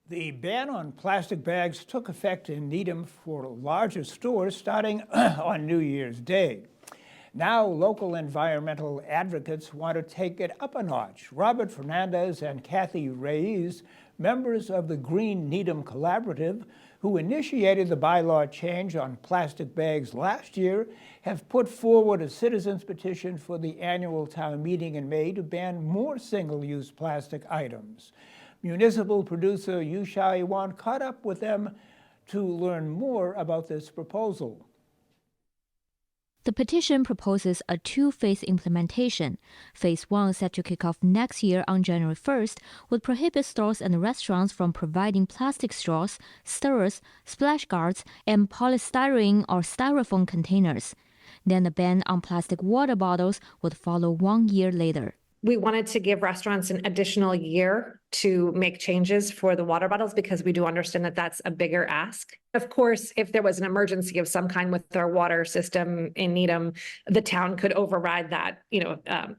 The ban on plastic bags took effect in Needham for larger stores starting on New Year's Day. Now, local environmental advocates want to take it up a notch. Robert Fernandez and Kathy Reyes, members of the Green Needham Collaborative, who initiated the bylaw change on plastic bags last year, have put forward a citizens petition for the annual town meeting in May to ban more single-use plastic items. Municipal producer Yu Xiaoyuan caught up with them to learn more about this proposal. The petition proposes a two-phase implementation. Phase 1, set to kick off next year on January 1st, would prohibit stores and restaurants from providing plastic straws, stirrers, splash guards, and polystyrene or styrofoam containers. Then the ban on plastic water bottles would follow 1 year later. We wanted to give restaurants an additional year to make changes for the water bottles because we do understand that that's a bigger ask. Of course, if there was an emergency of some kind with our water system in Needham, the town could override that,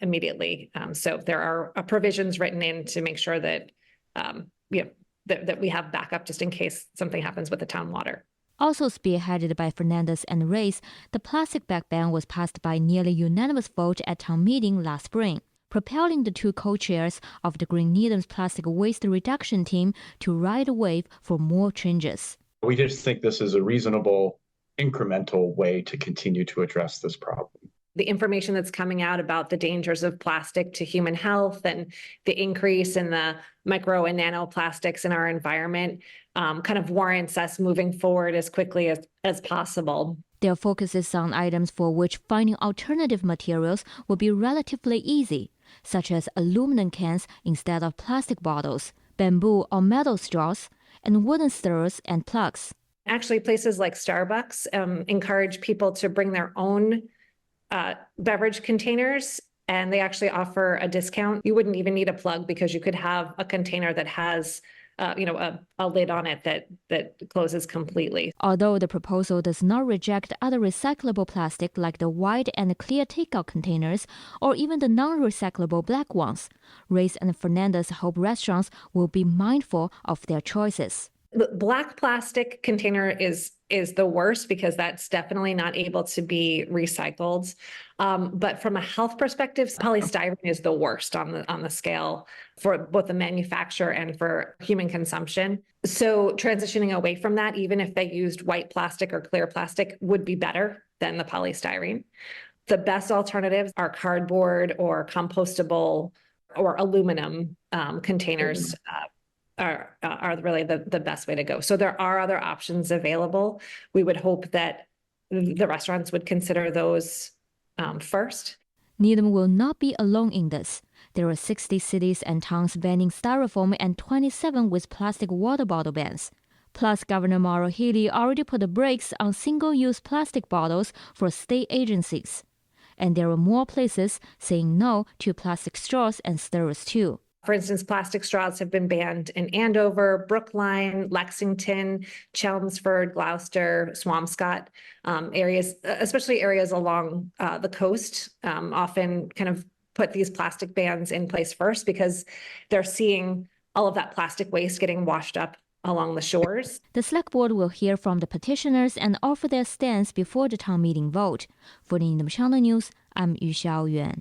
immediately. So there are provisions written in to make sure that, that we have backup just in case something happens with the town water. Also spearheaded by Fernandez and Reyes, the plastic bag ban was passed by nearly unanimous vote at town meeting last spring, propelling the two co-chairs of the Green Needham's plastic waste reduction team to ride a wave for more changes. We just think this is a reasonable, incremental way to continue to address this problem. The information that's coming out about the dangers of plastic to human health and the increase in the micro and nanoplastics in our environment kind of warrants us moving forward as quickly as possible. Their focus is on items for which finding alternative materials will be relatively easy, such as aluminum cans instead of plastic bottles, bamboo or metal straws, and wooden stirrers and plugs. Actually, places like Starbucks encourage people to bring their own beverage containers, and they actually offer a discount. You wouldn't even need a plug because you could have a container that has a lid on it that closes completely. Although the proposal does not reject other recyclable plastic like the white and clear takeout containers or even the non-recyclable black ones, Reyes and Fernandez hope restaurants will be mindful of their choices. The black plastic container is the worst because that's definitely not able to be recycled. But from a health perspective, polystyrene is the worst on the scale for both the manufacture and for human consumption. So transitioning away from that, even if they used white plastic or clear plastic, would be better than the polystyrene. The best alternatives are cardboard or compostable or aluminum containers. Are really the best way to go. So there are other options available. We would hope that the restaurants would consider those first. Needham will not be alone in this. There are 60 cities and towns banning styrofoam and 27 with plastic water bottle bans. Plus, Governor Mauro Healey already put the brakes on single-use plastic bottles for state agencies. And there are more places saying no to plastic straws and stirrers too. For instance, plastic straws have been banned in Andover, Brookline, Lexington, Chelmsford, Gloucester, Swampscott, areas, especially areas along the coast, often kind of put these plastic bans in place first because they're seeing all of that plastic waste getting washed up along the shores. The Select Board will hear from the petitioners and offer their stance before the town meeting vote. For the Needham Channel News, I'm Yu Xiaoyuan.